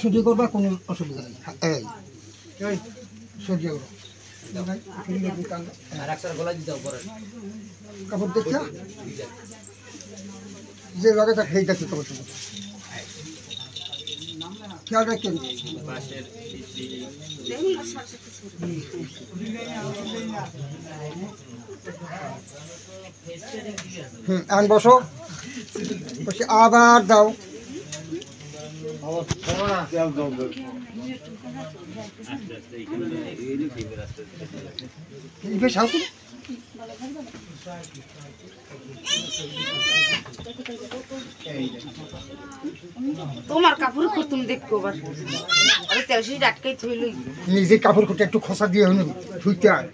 সহ্য করবা কোনো অসুবিধা নেই। এই সহ্য করো কাপড় দেখিয়া যে জায়গাটা খেয়ে যাচ্ছে তোমার সঙ্গে খেয়াল রাখেন। এখন বসো, বসে আবার দাও। তোমার কাপড় তুমি দেখো নিজে কাপড় খুঁটে একটু খোসা দিয়ে ধুইতে হয়।